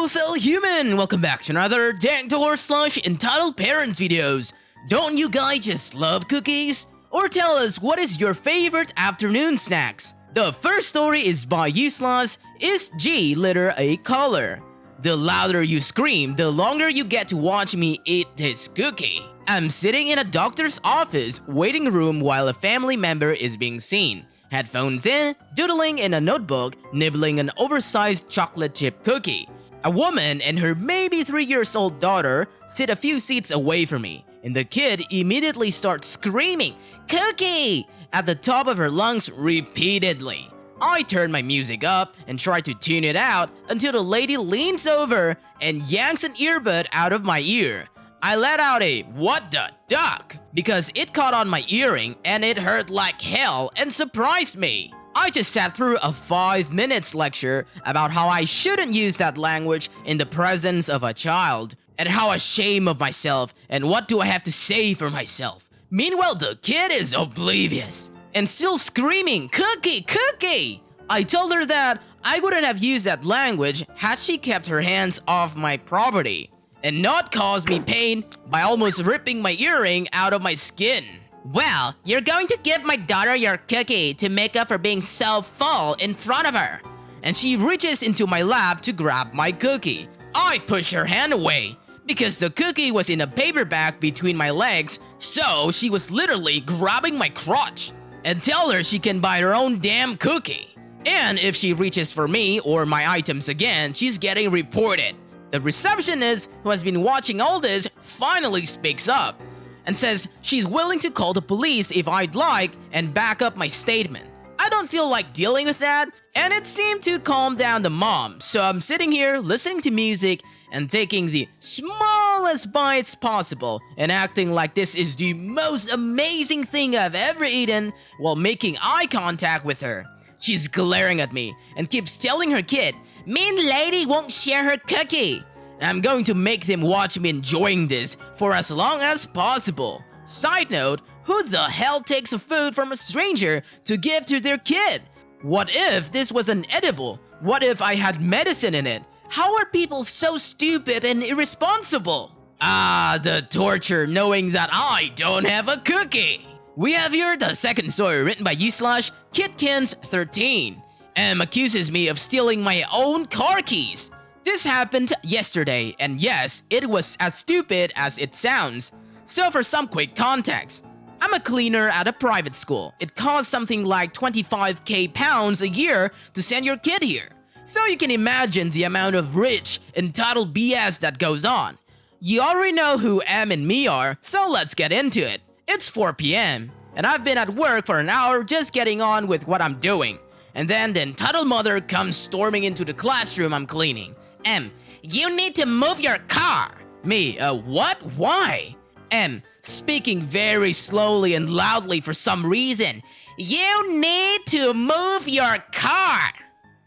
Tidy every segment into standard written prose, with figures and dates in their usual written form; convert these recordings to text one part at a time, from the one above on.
Hello fellow human! Welcome back to another Dank Doggo / entitled parents videos. Don't you guys just love cookies? Or tell us what is your favorite afternoon snacks? The first story is by Useless. Is G litter a color? The louder you scream, the longer you get to watch me eat this cookie. I'm sitting in a doctor's office waiting room while a family member is being seen. Headphones in, doodling in a notebook, nibbling an oversized chocolate chip cookie. A woman and her maybe 3-year-old daughter sit a few seats away from me, and the kid immediately starts screaming, "Cookie!" at the top of her lungs repeatedly. I turn my music up and try to tune it out until the lady leans over and yanks an earbud out of my ear. I let out a "what the duck" because it caught on my earring and it hurt like hell and surprised me. I just sat through a 5-minute lecture about how I shouldn't use that language in the presence of a child, and how ashamed of myself and what do I have to say for myself. Meanwhile, the kid is oblivious and still screaming, "Cookie, cookie!" I told her that I wouldn't have used that language had she kept her hands off my property and not caused me pain by almost ripping my earring out of my skin. "Well, you're going to give my daughter your cookie to make up for being so full in front of her." And she reaches into my lap to grab my cookie. I push her hand away because the cookie was in a paper bag between my legs, so she was literally grabbing my crotch. And tell her she can buy her own damn cookie. And if she reaches for me or my items again, she's getting reported. The receptionist, who has been watching all this, finally speaks up and says she's willing to call the police if I'd like and back up my statement. I don't feel like dealing with that, and it seemed to calm down the mom, so I'm sitting here listening to music and taking the smallest bites possible and acting like this is the most amazing thing I've ever eaten while making eye contact with her. She's glaring at me and keeps telling her kid, "Mean lady won't share her cookie." I'm going to make them watch me enjoying this for as long as possible. Side note, who the hell takes a food from a stranger to give to their kid? What if this was an edible? What if I had medicine in it? How are people so stupid and irresponsible? The torture knowing that I don't have a cookie. We have here the second story written by Kitkins13. M accuses me of stealing my own car keys. This happened yesterday, and yes, it was as stupid as it sounds. So for some quick context, I'm a cleaner at a private school. It costs something like 25k pounds a year to send your kid here. So you can imagine the amount of rich, entitled BS that goes on. You already know who M and me are, so let's get into it. It's 4 p.m. and I've been at work for an hour just getting on with what I'm doing. And then the entitled mother comes storming into the classroom I'm cleaning. M, you need to move your car. Me, what? Why? M, speaking very slowly and loudly for some reason. You need to move your car.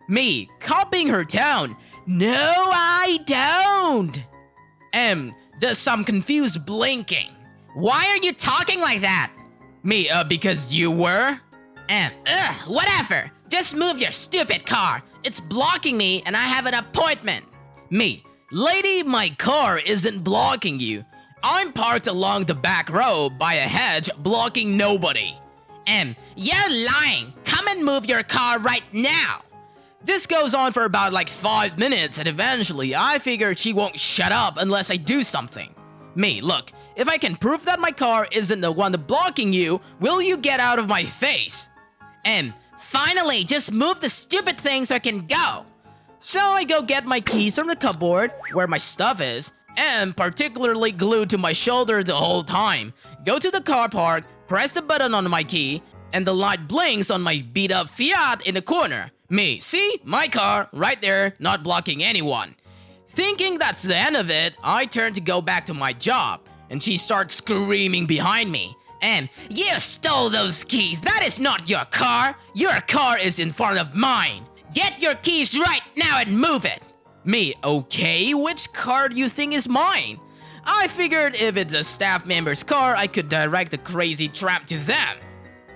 Me, copying her tone. No, I don't. M, does some confused blinking. Why are you talking like that? Me, because you were? M, whatever. Just move your stupid car. It's blocking me and I have an appointment. Me, lady, my car isn't blocking you. I'm parked along the back row by a hedge blocking nobody. M, you're lying. Come and move your car right now. This goes on for about like 5 minutes and eventually I figure she won't shut up unless I do something. Me, look, if I can prove that my car isn't the one blocking you, will you get out of my face? M, finally, just move the stupid thing so I can go. So I go get my keys from the cupboard where my stuff is, and particularly glued to my shoulder the whole time. Go to the car park, press the button on my key, and the light blinks on my beat up Fiat in the corner. Me, see? My car, right there, not blocking anyone. Thinking that's the end of it, I turn to go back to my job, and she starts screaming behind me. M, you stole those keys. That is not your car. Your car is in front of mine. Get your keys right now and move it. Me, okay, which car do you think is mine? I figured if it's a staff member's car, I could direct the crazy tramp to them.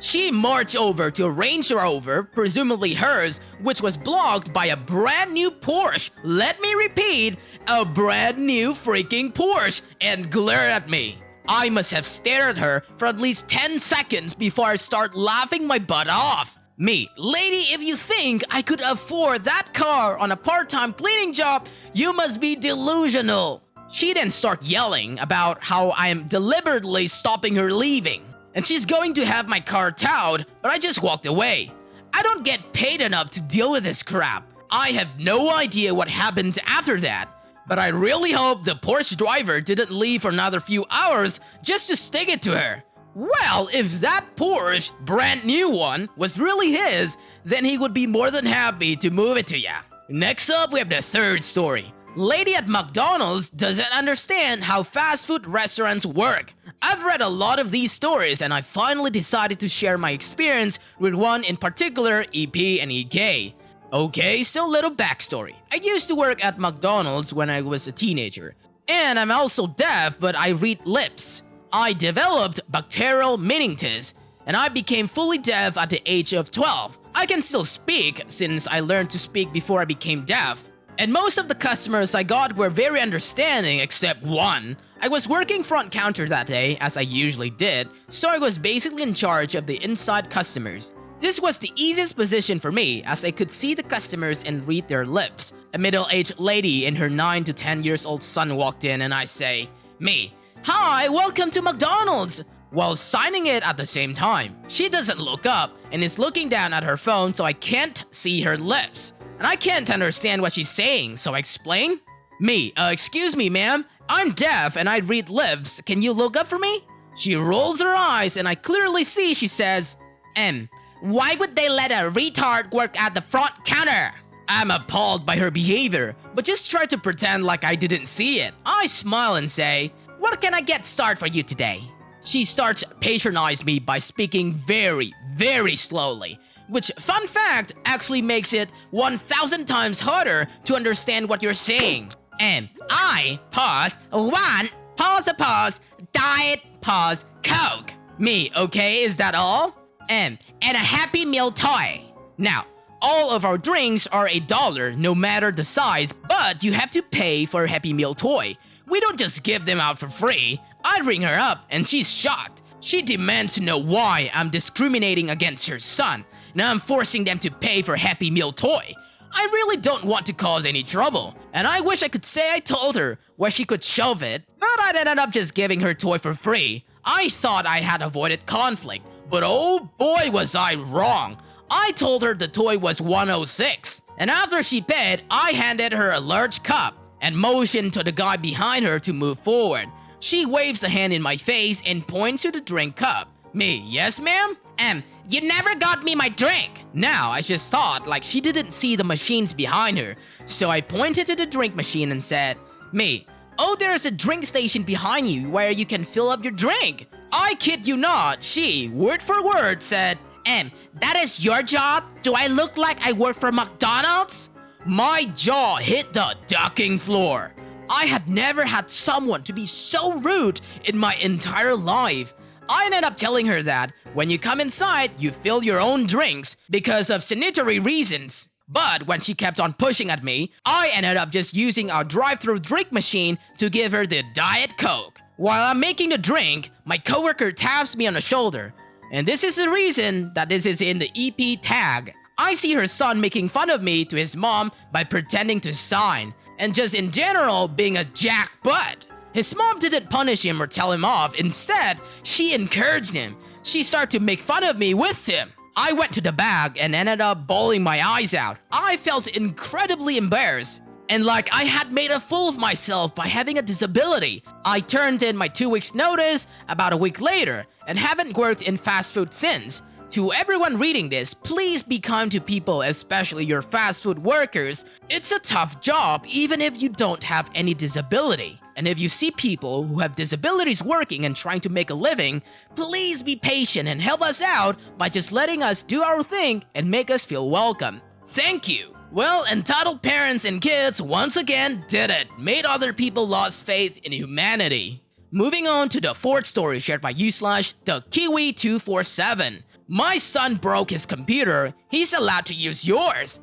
She marched over to a Range Rover, presumably hers, which was blocked by a brand new Porsche. Let me repeat, a brand new freaking Porsche, and glared at me. I must have stared at her for at least 10 seconds before I start laughing my butt off. Me, lady, if you think I could afford that car on a part-time cleaning job, you must be delusional. She then started yelling about how I am deliberately stopping her leaving, and she's going to have my car towed, but I just walked away. I don't get paid enough to deal with this crap. I have no idea what happened after that, but I really hope the Porsche driver didn't leave for another few hours just to stick it to her. Well, if that Porsche, brand new one, was really his, then he would be more than happy to move it to ya. Next up, we have the third story. Lady at McDonald's doesn't understand how fast food restaurants work. I've read a lot of these stories and I finally decided to share my experience with one in particular, EP and EK. Okay, so little backstory. I used to work at McDonald's when I was a teenager. And I'm also deaf, but I read lips. I developed bacterial meningitis, and I became fully deaf at the age of 12. I can still speak since I learned to speak before I became deaf. And most of the customers I got were very understanding except one. I was working front counter that day, as I usually did, so I was basically in charge of the inside customers. This was the easiest position for me as I could see the customers and read their lips. A middle-aged lady and her 9 to 10 years old son walked in and I say, "Me, hi, welcome to McDonald's," while signing it at the same time. She doesn't look up and is looking down at her phone, so I can't see her lips. And I can't understand what she's saying, so I explain. Me, excuse me ma'am, I'm deaf and I read lips, can you look up for me? She rolls her eyes and I clearly see she says, why would they let a retard work at the front counter? I'm appalled by her behavior, but just try to pretend like I didn't see it. I smile and say, what can I get started for you today? She starts patronizing me by speaking very, very slowly, which, fun fact, actually makes it 1,000 times harder to understand what you're saying. I, pause, want, pause, diet, pause, Coke. Me, okay, is that all? And a Happy Meal toy. Now, all of our drinks are $1, no matter the size, but you have to pay for a Happy Meal toy. We don't just give them out for free. I ring her up and she's shocked. She demands to know why I'm discriminating against her son. Now I'm forcing them to pay for a Happy Meal toy. I really don't want to cause any trouble, and I wish I could say I told her where she could shove it, but I ended up just giving her toy for free. I thought I had avoided conflict, but oh boy was I wrong. I told her the toy was 106, and after she paid, I handed her a large cup and motioned to the guy behind her to move forward. She waves a hand in my face and points to the drink cup. Me, yes ma'am? You never got me my drink. Now, I just thought like she didn't see the machines behind her, so I pointed to the drink machine and said, me, oh, there's a drink station behind you where you can fill up your drink. I kid you not, she, word for word, said, that is your job? Do I look like I work for McDonald's? My jaw hit the ducking floor. I had never had someone to be so rude in my entire life. I ended up telling her that when you come inside, you fill your own drinks because of sanitary reasons. But when she kept on pushing at me, I ended up just using our drive-thru drink machine to give her the Diet Coke. While I'm making the drink, my coworker taps me on the shoulder. And this is the reason that this is in the EP tag. I see her son making fun of me to his mom by pretending to sign, and just in general being a jackbutt. His mom didn't punish him or tell him off. Instead, she encouraged him. She started to make fun of me with him. I went to the bag and ended up bawling my eyes out. I felt incredibly embarrassed. And like I had made a fool of myself by having a disability. I turned in my 2 weeks notice about a week later and haven't worked in fast food since. To everyone reading this, please be kind to people, especially your fast food workers. It's a tough job even if you don't have any disability. And if you see people who have disabilities working and trying to make a living, please be patient and help us out by just letting us do our thing and make us feel welcome. Thank you. Well, entitled parents and kids once again did it. Made other people lost faith in humanity. Moving on to the fourth story shared by /the Kiwi247. My son broke his computer, he's allowed to use yours.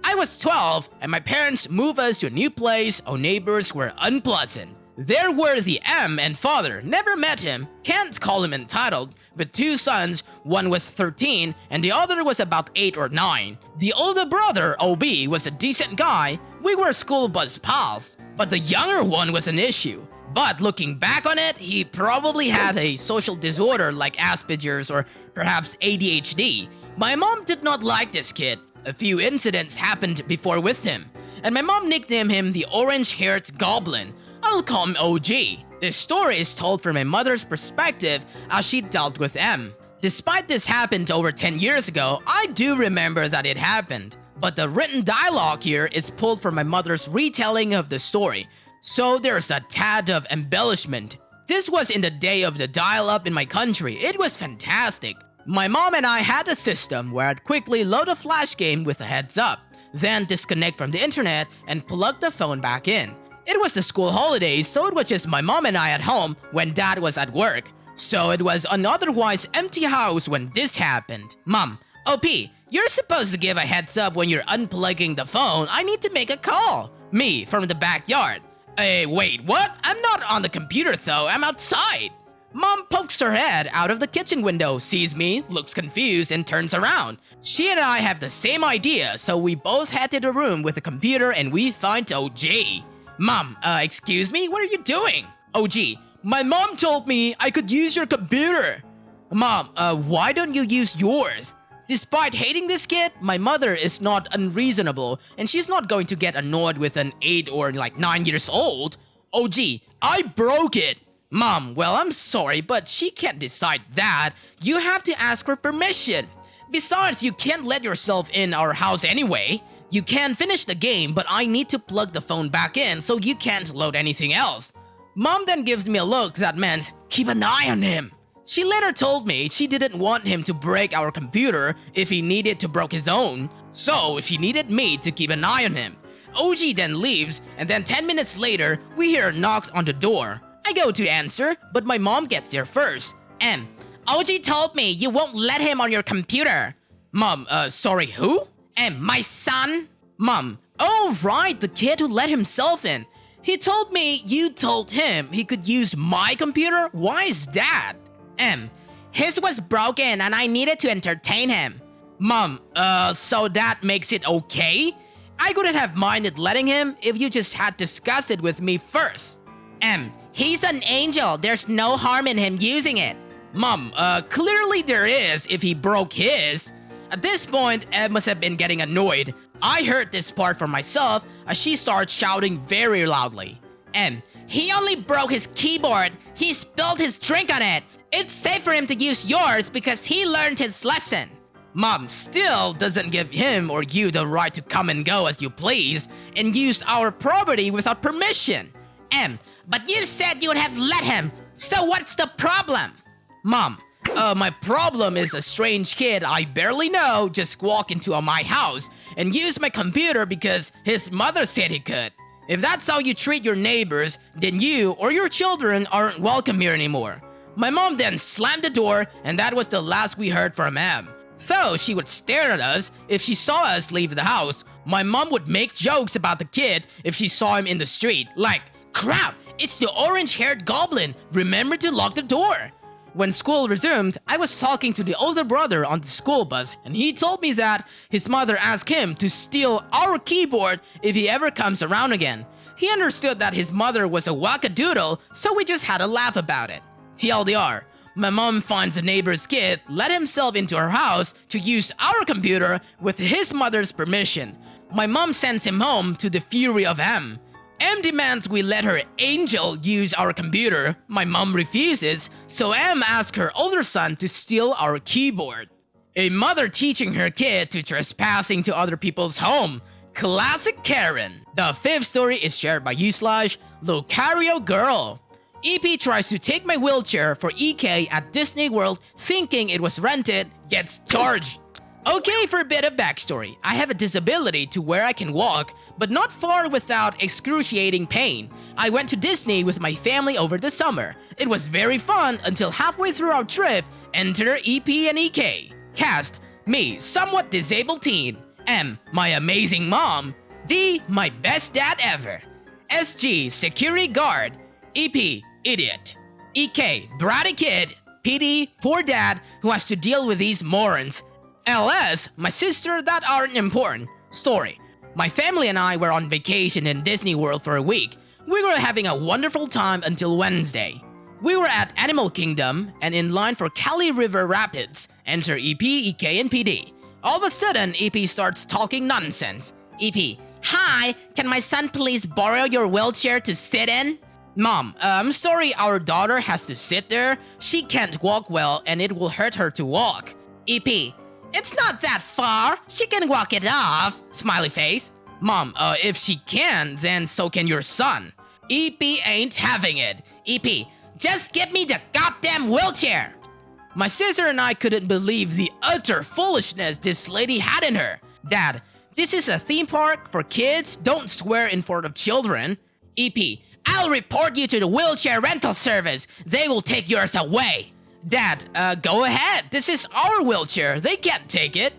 I was 12 and my parents moved us to a new place. Our neighbors were unpleasant. There were the M and father, never met him, can't call him entitled, with 2 sons, one was 13 and the other was about 8 or 9. The older brother, OB, was a decent guy, we were school bus pals, but the younger one was an issue. But looking back on it, he probably had a social disorder like Asperger's or perhaps ADHD. My mom did not like this kid. A few incidents happened before with him, and my mom nicknamed him the orange-haired goblin. I'll call him OG. This story is told from my mother's perspective as she dealt with M. Despite this happened over 10 years ago, I do remember that it happened. But the written dialogue here is pulled from my mother's retelling of the story, so there's a tad of embellishment. This was in the day of the dial-up in my country. It was fantastic. My mom and I had a system where I'd quickly load a flash game with a heads up, then disconnect from the internet and plug the phone back in. It was the school holidays, so it was just my mom and I at home when dad was at work. So it was an otherwise empty house when this happened. Mom, OP, you're supposed to give a heads up when you're unplugging the phone. I need to make a call. Me, from the backyard. Wait, what? I'm not on the computer though, I'm outside. Mom pokes her head out of the kitchen window, sees me, looks confused, and turns around. She and I have the same idea, so we both head to the room with the computer and we find OG. Mom, excuse me, what are you doing? OG, my mom told me I could use your computer. Mom, why don't you use yours? Despite hating this kid, my mother is not unreasonable, and she's not going to get annoyed with an 8 or 9 years old. OG, I broke it. Mom, well, I'm sorry, but she can't decide that. You have to ask her permission. Besides, you can't let yourself in our house anyway. You can finish the game, but I need to plug the phone back in, so you can't load anything else. Mom then gives me a look that meant, keep an eye on him. She later told me she didn't want him to break our computer if he needed to break his own, so she needed me to keep an eye on him. OG then leaves, and then 10 minutes later, we hear knocks on the door. I go to answer, but my mom gets there first. OG told me you won't let him on your computer. Mom, sorry, who? My son. Mom, oh right, the kid who let himself in. He told me you told him he could use my computer? Why is that? His was broken and I needed to entertain him. Mom, so that makes it okay? I couldn't have minded letting him if you just had discussed it with me first. He's an angel, there's no harm in him using it. Mom, clearly there is if he broke his. At this point, Em must have been getting annoyed. I heard this part for myself as she starts shouting very loudly. He only broke his keyboard, he spilled his drink on it. It's safe for him to use yours because he learned his lesson. Mom still doesn't give him or you the right to come and go as you please and use our property without permission. But you said you would have let him, so what's the problem? Mom, my problem is a strange kid I barely know just walk into my house and use my computer because his mother said he could. If that's how you treat your neighbors, then you or your children aren't welcome here anymore. My mom then slammed the door and that was the last we heard from Em. So she would stare at us if she saw us leave the house. My mom would make jokes about the kid if she saw him in the street, like, crap, it's the orange-haired goblin, remember to lock the door. When school resumed, I was talking to the older brother on the school bus and he told me that his mother asked him to steal our keyboard if he ever comes around again. He understood that his mother was a wackadoodle, so we just had a laugh about it. TLDR, my mom finds a neighbor's kid let himself into her house to use our computer with his mother's permission. My mom sends him home to the fury of Em. Em demands we let her angel use our computer. My mom refuses, so Em asks her older son to steal our keyboard. A mother teaching her kid to trespassing to other people's home. Classic Karen. The fifth story is shared by u/Lucario Girl. EP tries to take my wheelchair for EK at Disney World thinking it was rented, gets charged. Okay, for a bit of backstory, I have a disability to where I can walk, but not far without excruciating pain. I went to Disney with my family over the summer. It was very fun until halfway through our trip, enter EP and EK. Cast: me, somewhat disabled teen. M, my amazing mom. D, my best dad ever. SG, security guard. EP, idiot. EK, bratty kid. PD, poor dad who has to deal with these morons. LS, my sister that aren't important. Story: my family and I were on vacation in Disney World for a week. We were having a wonderful time until Wednesday. We were at Animal Kingdom and in line for Cali River Rapids. Enter EP, EK, and PD. All of a sudden, EP starts talking nonsense. EP: hi, can my son please borrow your wheelchair to sit in? Mom: I'm sorry, our daughter has to sit there. She can't walk well and it will hurt her to walk. EP: it's not that far. She can walk it off. Smiley face. Mom: if she can, then so can your son. EP ain't having it. EP: just give me the goddamn wheelchair. My sister and I couldn't believe the utter foolishness this lady had in her. Dad: this is a theme park for kids. Don't swear in front of children. EP: I'll report you to the wheelchair rental service. They will take yours away. Dad: go ahead. This is our wheelchair. They can't take it.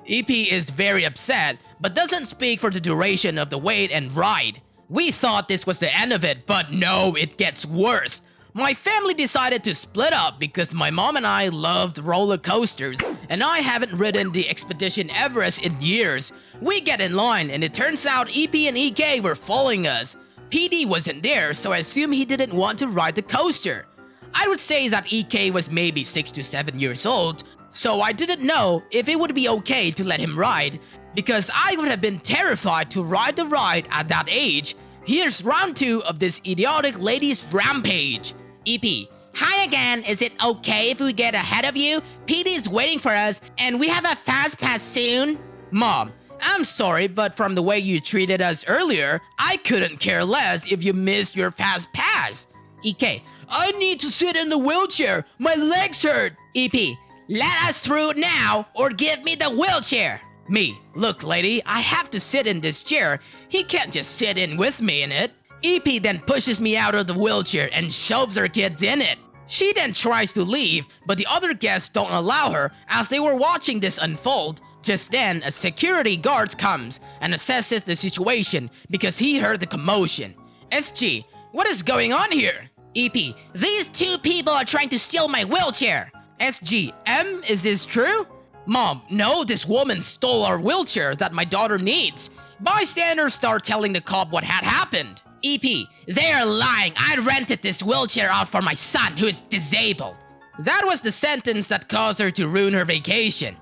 EP is very upset, but doesn't speak for the duration of the wait and ride. We thought this was the end of it, but no, it gets worse. My family decided to split up because my mom and I loved roller coasters, and I haven't ridden the Expedition Everest in years. We get in line, and it turns out EP and EK were following us. PD wasn't there, so I assume he didn't want to ride the coaster. I would say that EK was maybe 6 to 7 years old, so I didn't know if it would be okay to let him ride, because I would have been terrified to ride the ride at that age. Here's round 2 of this idiotic lady's rampage. EP: hi again, is it okay if we get ahead of you? PD's waiting for us and we have a fast pass soon. Mom: I'm sorry, but from the way you treated us earlier, I couldn't care less if you missed your fast pass. EK: I need to sit in the wheelchair, my legs hurt. EP: let us through now or give me the wheelchair. Me: look lady, I have to sit in this chair. He can't just sit in with me in it. EP then pushes me out of the wheelchair and shoves her kids in it. She then tries to leave, but the other guests don't allow her as they were watching this unfold. Just then, a security guard comes and assesses the situation because he heard the commotion. SG: what is going on here? EP: these 2 people are trying to steal my wheelchair. SG: M, is this true? Mom: no, this woman stole our wheelchair that my daughter needs. Bystanders start telling the cop what had happened. EP: they are lying. I rented this wheelchair out for my son who is disabled. That was the sentence that caused her to ruin her vacation.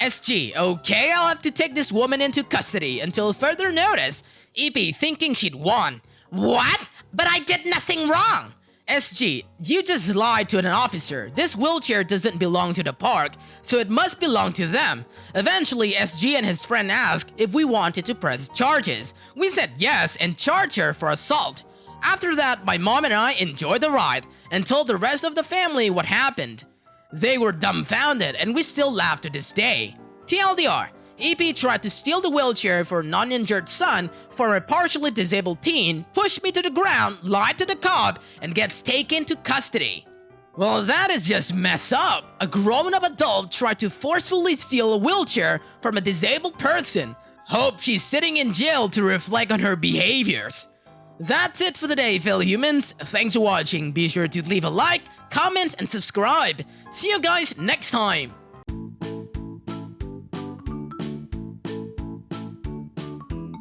SG: okay, I'll have to take this woman into custody until further notice. EP thinking she'd won. What? But I did nothing wrong. SG: you just lied to an officer. This wheelchair doesn't belong to the park, so it must belong to them. Eventually, SG and his friend asked if we wanted to press charges. We said yes and charged her for assault. After that, my mom and I enjoyed the ride and told the rest of the family what happened. They were dumbfounded and we still laugh to this day. TLDR: EP tried to steal the wheelchair for a non-injured son from a partially disabled teen, pushed me to the ground, lied to the cop, and gets taken to custody. Well, that is just messed up. A grown-up adult tried to forcefully steal a wheelchair from a disabled person. Hope she's sitting in jail to reflect on her behaviors. That's it for the day, fellow humans. Thanks for watching. Be sure to leave a like, comment, and subscribe. See you guys next time.